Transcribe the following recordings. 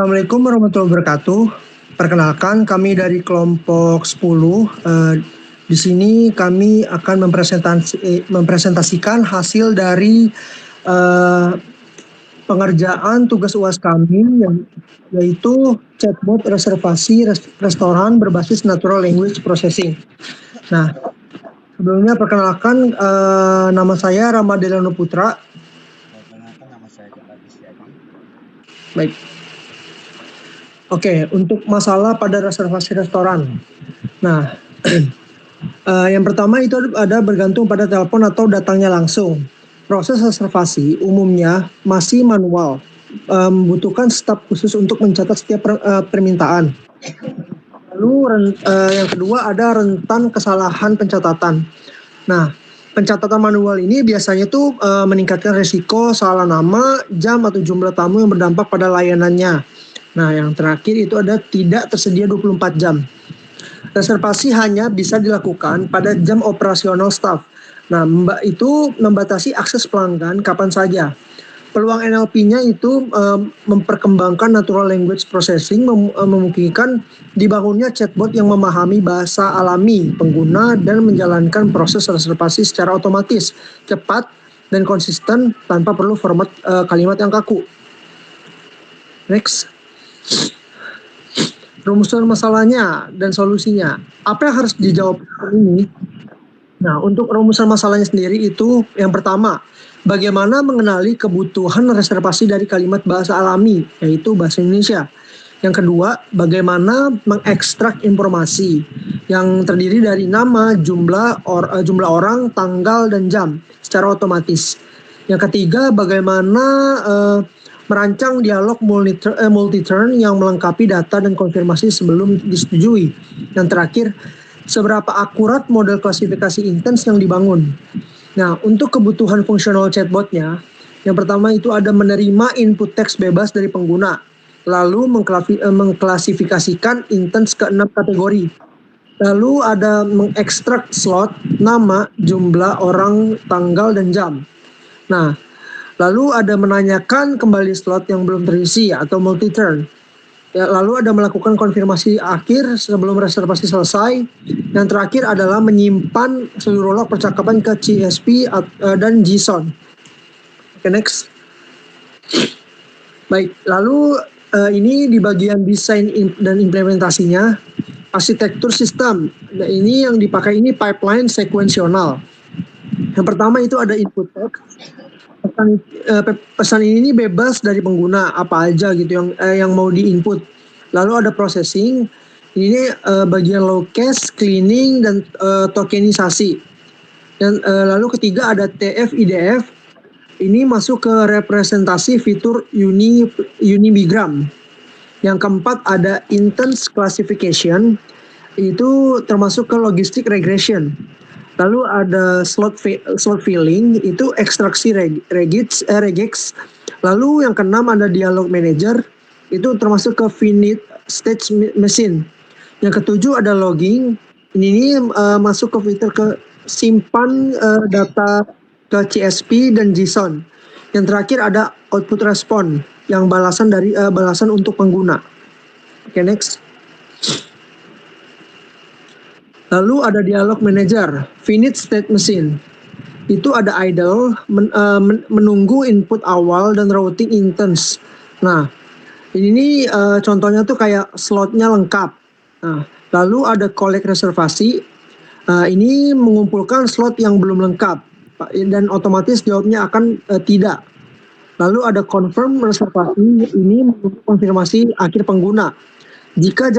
Assalamualaikum warahmatullahi wabarakatuh. Perkenalkan, kami dari kelompok 10. Di sini kami akan mempresentasikan hasil dari pengerjaan tugas UAS kami, yaitu chatbot reservasi restoran berbasis natural language processing. Nah, sebelumnya perkenalkan, nama saya Ramadelano Putra. Perkenalkan, nama saya Jaka Bisyadi. Baik. Oke, untuk masalah pada reservasi restoran. Nah, yang pertama itu ada bergantung pada telepon atau datangnya langsung. Proses reservasi umumnya masih manual, membutuhkan staf khusus untuk mencatat setiap permintaan. Lalu yang kedua ada rentan kesalahan pencatatan. Nah, pencatatan manual ini biasanya tuh meningkatkan risiko salah nama, jam atau jumlah tamu yang berdampak pada layanannya. Nah, yang terakhir itu ada tidak tersedia 24 jam. Reservasi hanya bisa dilakukan pada jam operasional staf. Nah, itu membatasi akses pelanggan kapan saja. Peluang NLP-nya itu memperkembangkan natural language processing, memungkinkan dibangunnya chatbot yang memahami bahasa alami pengguna dan menjalankan proses reservasi secara otomatis, cepat, dan konsisten tanpa perlu format kalimat yang kaku. Next. Rumusan masalahnya dan solusinya. Apa yang harus dijawab ini? Nah, untuk rumusan masalahnya sendiri itu yang pertama, bagaimana mengenali kebutuhan reservasi dari kalimat bahasa alami, yaitu bahasa Indonesia. Yang kedua, bagaimana mengekstrak informasi yang terdiri dari nama, jumlah orang, tanggal, dan jam secara otomatis. Yang ketiga, bagaimana merancang dialog multi-turn yang melengkapi data dan konfirmasi sebelum disetujui. Yang terakhir, seberapa akurat model klasifikasi intens yang dibangun. Nah, untuk kebutuhan fungsional chatbotnya, yang pertama itu ada menerima input teks bebas dari pengguna, lalu mengklasifikasikan intens ke 6 kategori. Lalu ada mengekstrak slot, nama, jumlah orang, tanggal, dan jam. Nah, lalu ada menanyakan kembali slot yang belum terisi atau multi-turn. Ya, lalu ada melakukan konfirmasi akhir sebelum reservasi selesai. Yang terakhir adalah menyimpan seluruh log percakapan ke CSP dan JSON. Oke, next. Baik, lalu ini di bagian desain dan implementasinya, arsitektur sistem. Nah, ini yang dipakai ini pipeline sekuensional. Yang pertama itu ada input text. Pesan ini bebas dari pengguna apa aja gitu yang mau di-input. Lalu ada processing, ini bagian low cache, cleaning, dan tokenisasi. Dan lalu ketiga ada TF IDF, ini masuk ke representasi fitur Unibigram. Yang keempat ada intense classification, itu termasuk ke logistic regression. Lalu ada slot filling, itu ekstraksi regex. Lalu yang keenam ada dialog manager, itu termasuk ke finite state machine. Yang ketujuh ada logging, ini masuk ke fitur ke simpan data ke CSP dan JSON. Yang terakhir ada output respon, yang balasan untuk pengguna. Oke, next. Lalu ada dialog manager, finite state machine. Itu ada idle, menunggu input awal dan routing intense. Nah, ini contohnya tuh kayak slotnya lengkap. Nah, lalu ada collect reservasi. Ini mengumpulkan slot yang belum lengkap dan otomatis jawabnya akan tidak. Lalu ada confirm reservasi, ini menunggu konfirmasi akhir pengguna. Jika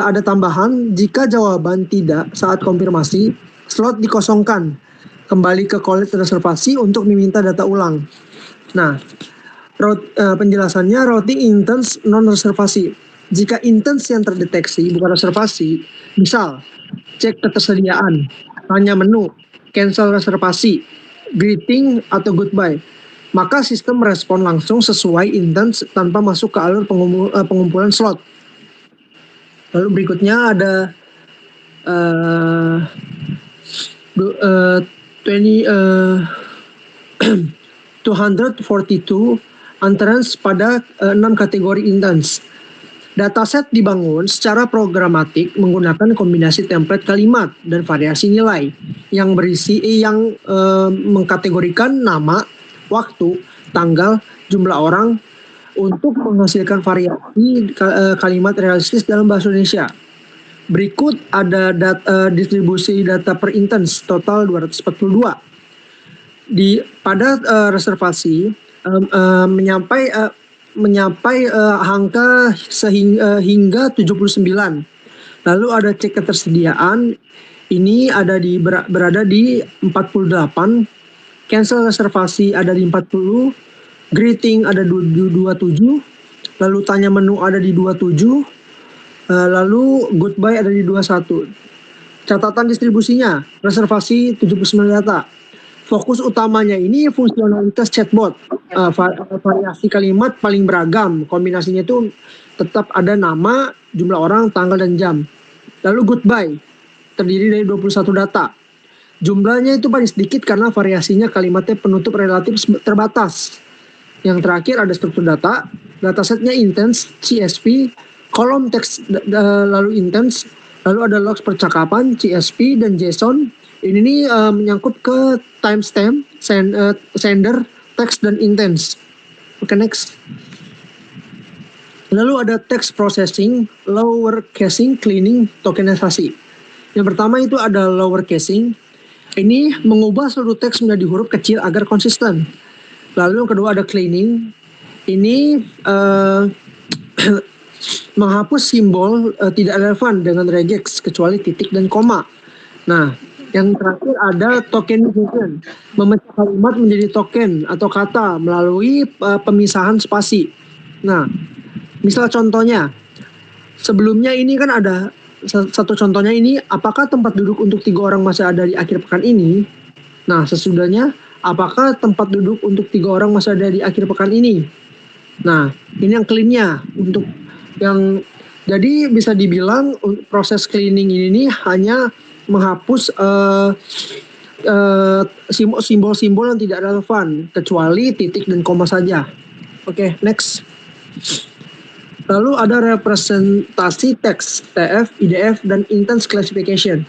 ada tambahan, jika jawaban tidak saat konfirmasi, slot dikosongkan, kembali ke collect reservasi untuk meminta data ulang. Nah, penjelasannya routing intense non reservasi. Jika intense yang terdeteksi bukan reservasi, misal cek ketersediaan, tanya menu, cancel reservasi, greeting atau goodbye, maka sistem merespon langsung sesuai intense tanpa masuk ke alur pengumpulan slot. Lalu berikutnya ada 242 Anterans pada 6 kategori intens. Dataset dibangun secara programatik menggunakan kombinasi template kalimat dan variasi nilai yang mengkategorikan nama, waktu, tanggal, jumlah orang untuk menghasilkan variasi kalimat realistis dalam bahasa Indonesia. Berikut ada distribusi data per intens total 242. Pada reservasi menyampai angka hingga 79. Lalu ada cek ketersediaan, ini berada di 48, cancel reservasi ada di 40, greeting ada di 27, lalu tanya menu ada di 27, lalu goodbye ada di 21. Catatan distribusinya, reservasi 79 data. Fokus utamanya ini fungsionalitas chatbot, variasi kalimat paling beragam, kombinasinya itu tetap ada nama, jumlah orang, tanggal, dan jam. Lalu goodbye, terdiri dari 21 data. Jumlahnya itu paling sedikit karena variasinya kalimatnya penutup relatif terbatas. Yang terakhir ada struktur data, datasetnya intens, CSV, kolom teks lalu intens, lalu ada logs percakapan, CSV, dan JSON. Ini nih menyangkut ke timestamp, sender, teks, dan intens. Oke, next. Lalu ada text processing, lower casing, cleaning, tokenisasi. Yang pertama itu ada lower casing. Ini mengubah seluruh teks menjadi huruf kecil agar konsisten. Lalu yang kedua ada cleaning. Ini menghapus simbol tidak relevan dengan regex kecuali titik dan koma. Nah, yang terakhir ada tokenization, memecah kalimat menjadi token atau kata melalui pemisahan spasi. Nah, misal contohnya, sebelumnya ini kan ada satu contohnya ini, apakah tempat duduk untuk 3 orang masih ada di akhir pekan ini? Nah, sesudahnya, apakah tempat duduk untuk 3 orang masih ada di akhir pekan ini? Nah, ini yang clean-nya untuk yang jadi bisa dibilang proses cleaning ini hanya menghapus simbol-simbol yang tidak relevan kecuali titik dan koma saja. Oke, next. Lalu ada representasi teks, TF, IDF, dan intense classification.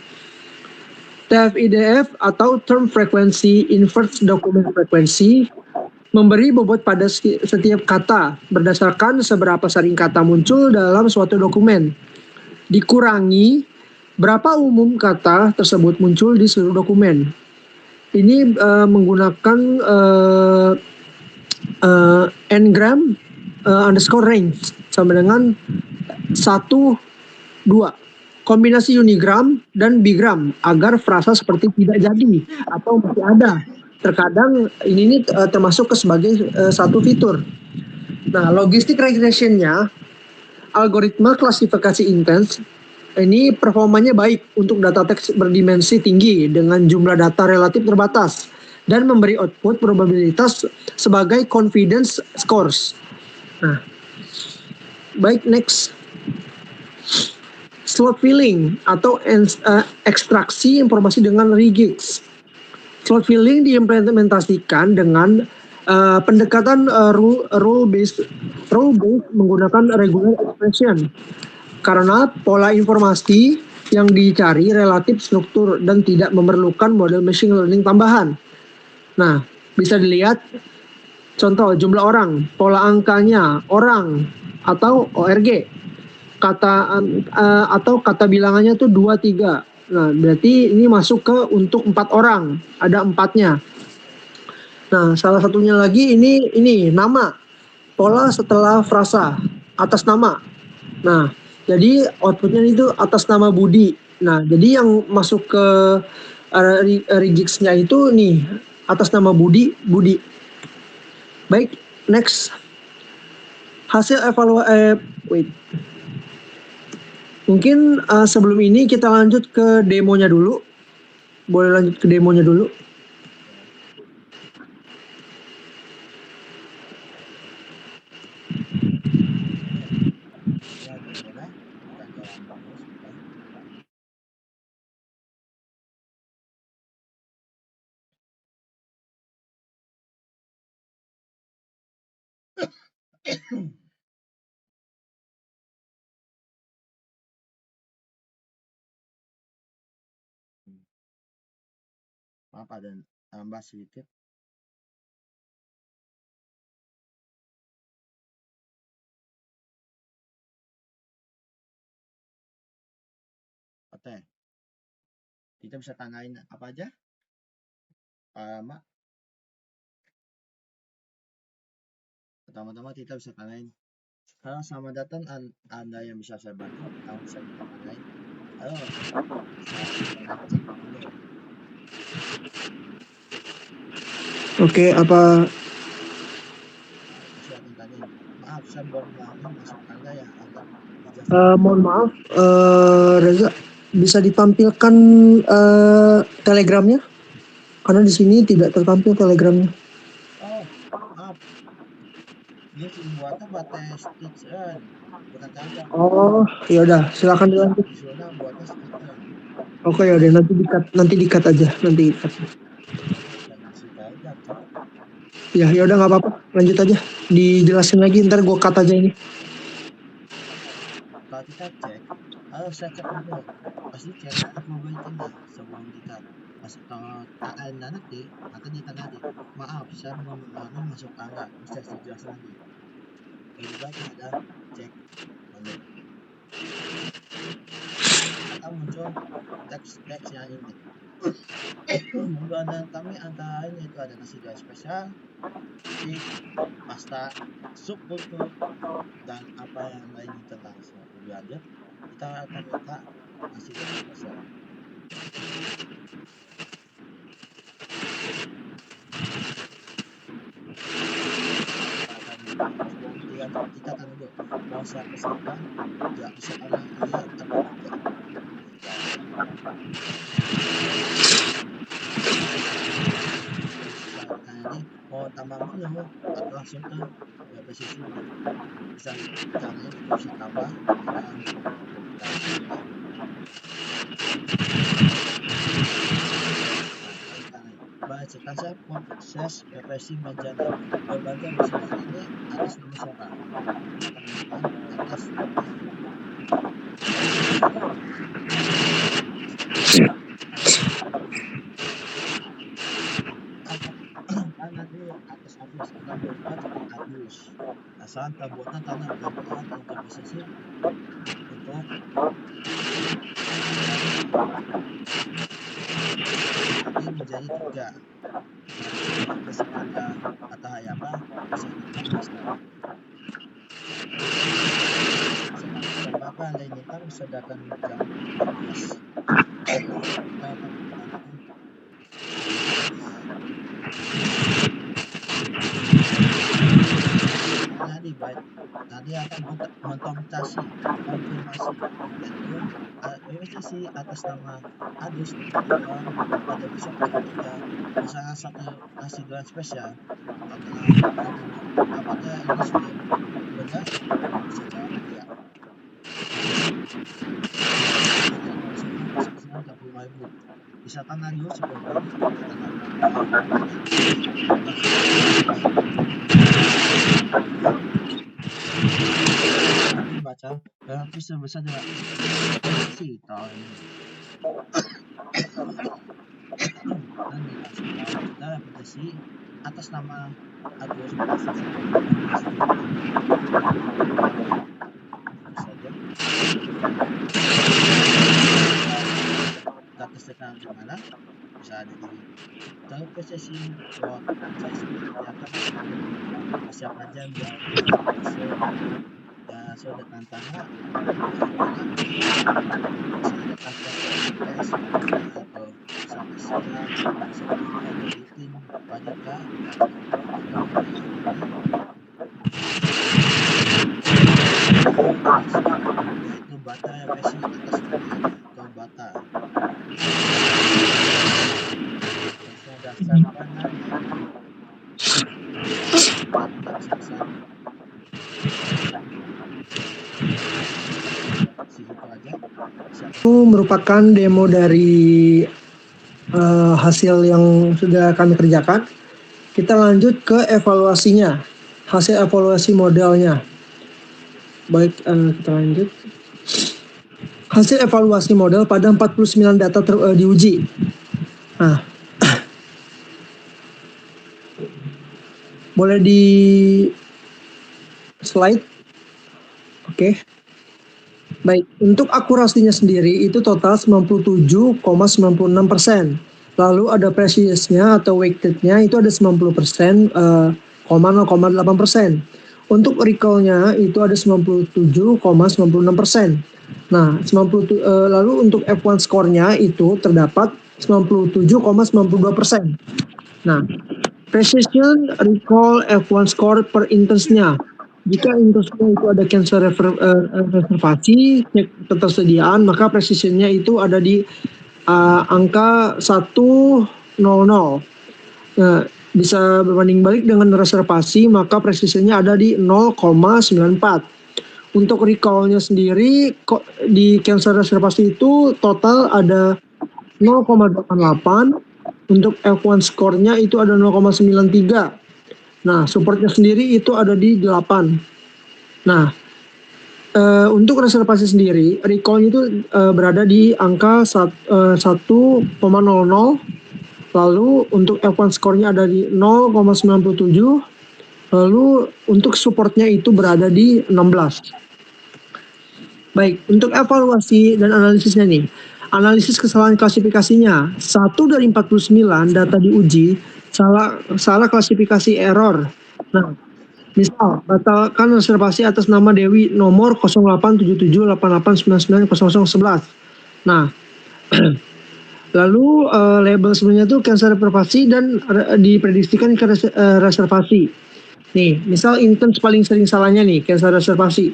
TF IDF atau term frequency inverse document frequency memberi bobot pada setiap kata berdasarkan seberapa sering kata muncul dalam suatu dokumen. Dikurangi berapa umum kata tersebut muncul di seluruh dokumen. Ini menggunakan n-gram underscore range sama dengan 1, 2. Kombinasi unigram dan bigram agar frasa seperti tidak jadi atau masih ada. Terkadang ini termasuk sebagai satu fitur. Nah, logistik regressionnya, algoritma klasifikasi intens, ini performanya baik untuk data teks berdimensi tinggi dengan jumlah data relatif terbatas dan memberi output probabilitas sebagai confidence scores. Nah, baik, next. Slot filling atau ekstraksi informasi dengan regex. Slot filling diimplementasikan dengan pendekatan rule based menggunakan regular expression. Karena pola informasi yang dicari relatif struktur dan tidak memerlukan model machine learning tambahan. Nah, bisa dilihat contoh jumlah orang, pola angkanya orang atau ORG. Atau kata bilangannya tuh 2, 3. Nah, berarti ini masuk ke untuk 4 orang, ada 4-nya. Nah, salah satunya lagi ini nama. Pola setelah frasa, atas nama. Nah, jadi outputnya itu atas nama Budi. Nah, jadi yang masuk ke regex-nya itu nih atas nama Budi. Baik, next. Hasil evaluasi. Mungkin sebelum ini kita lanjut ke demonya dulu. Boleh lanjut ke demonya dulu. Maaf ada tambah sedikit. Oke, kita bisa tanyain apa aja? Mak, pertama-tama kita bisa tanyain. Halo, selamat datang. Anda yang bisa saya bantu? Kamu bisa kita tanyain. Halo, saya cek dulu. Oke, apa Silakan tanyain. Maaf, saya baru masuk tangga ya. Anda mohon maaf, Reza, bisa ditampilkan telegramnya? Karena di sini tidak tertampil telegramnya. Oh, maaf. Dia buatnya batas stitch-an, bukan tangga. Oh, ya udah, silakan dilanjut. Visualnya buatnya stitch-an. Oke, ya udah, nanti dikat aja, nanti dikat. Dan ngasih tahu aja, Cok. Ya udah nggak apa-apa, lanjut aja. Dijelasin lagi, ntar gue cut aja ini. Kalau kita cek, harus saya cek dulu. Pasti cek availability-nya sebelum kita masuk ke nanti, atau kita nanti. Maaf, saya mau masuk tangga. Bisa saya jelaskan lagi. Lebih baik ada cek dulu. Atau muncul teks yang ini. Menggunakan kami antara lain yaitu ada nasi goreng spesial, steak, pasta, sup buntut, dan apa yang lain tentang lebih lanjut kita akan minta nasi goreng spesial. Kita akan dulu mau saya pesankan ya bisa karena iya atau tidak. Ini mau tambah menu atau langsung ke posisi bisa caranya itu bisa tambah bacakan saya proses refreshing mejanya berbagai bisnis ini atas nama siapa atas karena dulu atas Agus akan berubah jadi Agus asal pembuatan tanah berperan untuk posisi untuk ini menjadi 3 kesekanda atau apa bisa apa lain tentang sedangkan jam 12 baik tadi akan mengonfirmasi verifikasi atas nama Agus pada besok ketika salah satu nasi goreng spesial apakah ini sudah benar bisa jawab ya misalkan Agus sebelum baca relatif sebesar dengan si tahun ini dan reputasi atas nama Agus data sekarang di mana bisa ada di dalam posisi buat siapa aja biar ya sudah tantangan bata yang versi atas bata dasar itu merupakan demo dari hasil yang sudah kami kerjakan. Kita lanjut ke evaluasinya. hasil evaluasi modelnya. Baik, kita lanjut. Hasil evaluasi model pada 49 data diuji. Nah, boleh di slide. Oke. Baik, untuk akurasinya sendiri itu total 97,96%. Lalu ada precision-nya atau weighted-nya itu ada 90%, 0,8%. Untuk recall-nya itu ada 97,96%. Nah, lalu untuk F1 score-nya itu terdapat 97,92%. Nah, precision recall F1 score per instance-nya. Jika instance-nya itu ada cancel reservasi, cek ketersediaan, maka precision-nya itu ada di angka 100. Nah, bisa berbanding balik dengan reservasi, maka precision-nya ada di 0,94. Untuk recall-nya sendiri di cancel reservasi itu total ada 0,88. Untuk F1 score-nya itu ada 0,93. Nah, support-nya sendiri itu ada di 8. Nah, untuk reservasi sendiri, recall itu berada di angka 1,00. Lalu untuk F1 score-nya ada di 0,97. Lalu untuk supportnya itu berada di 16. Baik, untuk evaluasi dan analisisnya nih. Analisis kesalahan klasifikasinya, 1 dari 49 data diuji, salah klasifikasi error. Nah, misal, batalkan reservasi atas nama Dewi nomor 087788990011. Nah, lalu label sebenarnya itu cancel reservasi dan diprediksikan ke reservasi. Nih, misal instance paling sering salahnya nih, cancel reservasi.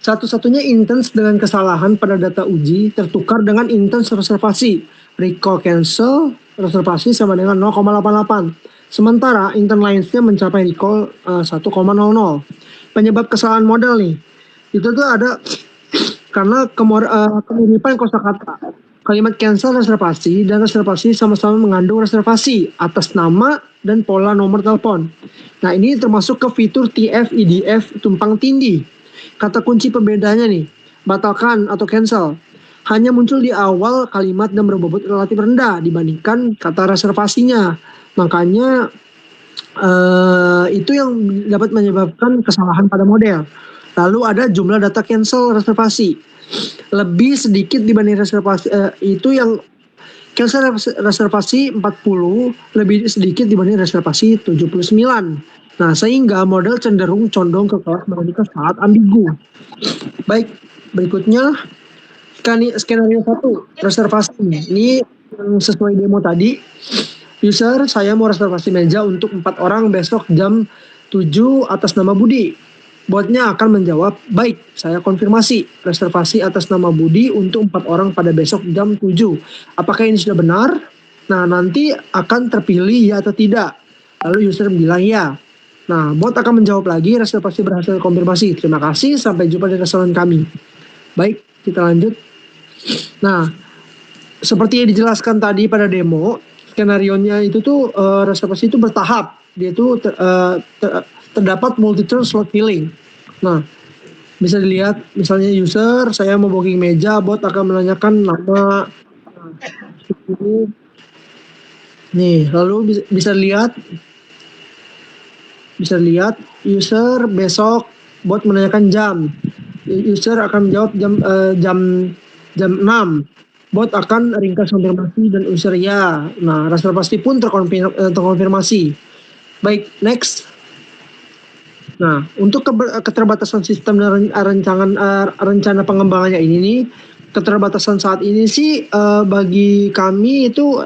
Satu-satunya instance dengan kesalahan pada data uji tertukar dengan instance reservasi. Recall cancel reservasi sama dengan 0,88. Sementara instance lainnya mencapai recall 1,00. Penyebab kesalahan model nih, itu tuh ada karena kemiripan kosakata. Kalimat cancel reservasi dan reservasi sama-sama mengandung reservasi atas nama dan pola nomor telepon. Nah, ini termasuk ke fitur TF, IDF, tumpang tindih. Kata kunci pembedanya nih, batalkan atau cancel, hanya muncul di awal kalimat dan berbobot relatif rendah dibandingkan kata reservasinya. Makanya itu yang dapat menyebabkan kesalahan pada model. Lalu ada jumlah data cancel reservasi. Lebih sedikit dibanding reservasi, itu yang cancel reservasi 40, lebih sedikit dibanding reservasi 79. Nah, sehingga model cenderung condong ke kelas matematika saat ambigu. Baik, berikutnya skenario 1, reservasi. Ini sesuai demo tadi. User, saya mau reservasi meja untuk 4 orang besok jam 7 atas nama Budi. Botnya akan menjawab, baik, saya konfirmasi reservasi atas nama Budi untuk 4 orang pada besok jam 7. Apakah ini sudah benar? Nah, nanti akan terpilih ya atau tidak. Lalu user bilang ya. Nah, bot akan menjawab lagi, reservasi berhasil konfirmasi. Terima kasih, sampai jumpa di restoran kami. Baik, kita lanjut. Nah, seperti yang dijelaskan tadi pada demo, skenario-nya itu tuh reservasi itu bertahap. Dia itu terdapat multi-turn slot filling. Nah, bisa dilihat misalnya user, saya mau booking meja, bot akan menanyakan nama. Nih, lalu bisa lihat user besok, bot menanyakan jam. User akan menjawab jam 6. Bot akan ringkas konfirmasi dan user ya. Nah, reservasi pun terkonfirmasi. Baik, next. Nah, untuk keterbatasan sistem dan rencana pengembangannya ini nih, keterbatasan saat ini sih bagi kami itu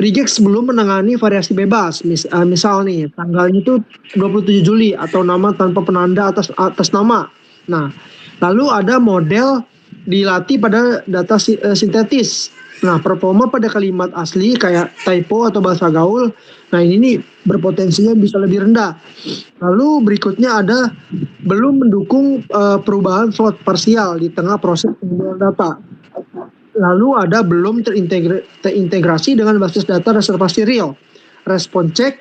reject sebelum menangani variasi bebas. Misal nih, tanggalnya itu 27 Juli atau nama tanpa penanda atas nama. Nah, lalu ada model dilatih pada data sintetis. Nah, performa pada kalimat asli kayak typo atau bahasa gaul, nah ini nih berpotensinya bisa lebih rendah. Lalu berikutnya ada belum mendukung perubahan slot parsial di tengah proses pengumpulan data. Lalu ada belum terintegrasi dengan basis data reservasi real. Respon cek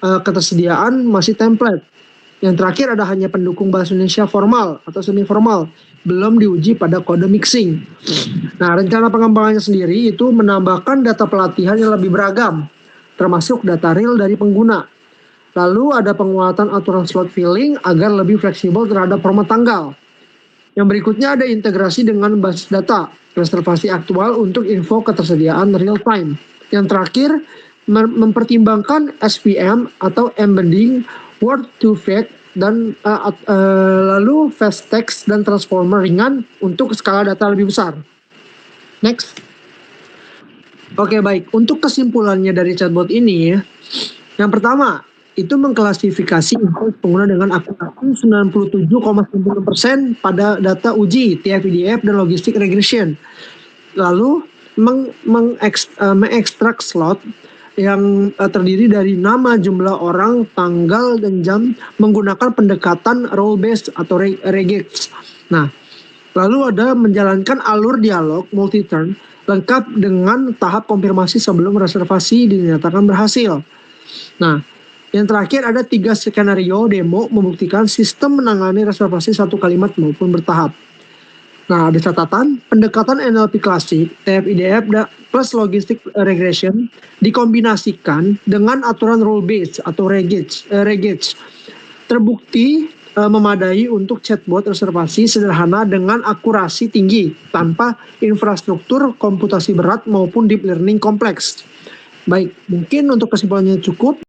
ketersediaan masih template. Yang terakhir ada hanya pendukung bahasa Indonesia formal atau semi formal, belum diuji pada kode mixing. Nah, rencana pengembangannya sendiri itu menambahkan data pelatihan yang lebih beragam, termasuk data real dari pengguna. Lalu ada penguatan aturan slot filling agar lebih fleksibel terhadap format tanggal. Yang berikutnya ada integrasi dengan basis data reservasi aktual untuk info ketersediaan real time. Yang terakhir, mempertimbangkan SVM atau embedding word to vec dan lalu fast text dan transformer ringan untuk skala data lebih besar. Next. Oke, baik. Untuk kesimpulannya dari chatbot ini, yang pertama, itu mengklasifikasi info pengguna dengan akurasi 97,9% pada data uji TF-IDF dan logistik regression. Lalu mengekstrak slot yang terdiri dari nama, jumlah orang, tanggal, dan jam menggunakan pendekatan role based atau regex. Nah, lalu ada menjalankan alur dialog multi-turn lengkap dengan tahap konfirmasi sebelum reservasi dinyatakan berhasil. Nah, yang terakhir ada 3 skenario demo membuktikan sistem menangani reservasi satu kalimat maupun bertahap. Nah, ada catatan, pendekatan NLP klasik, TF-IDF plus logistic regression dikombinasikan dengan aturan rule based atau regex. Terbukti memadai untuk chatbot reservasi sederhana dengan akurasi tinggi tanpa infrastruktur komputasi berat maupun deep learning kompleks. Baik, mungkin untuk kesimpulannya cukup.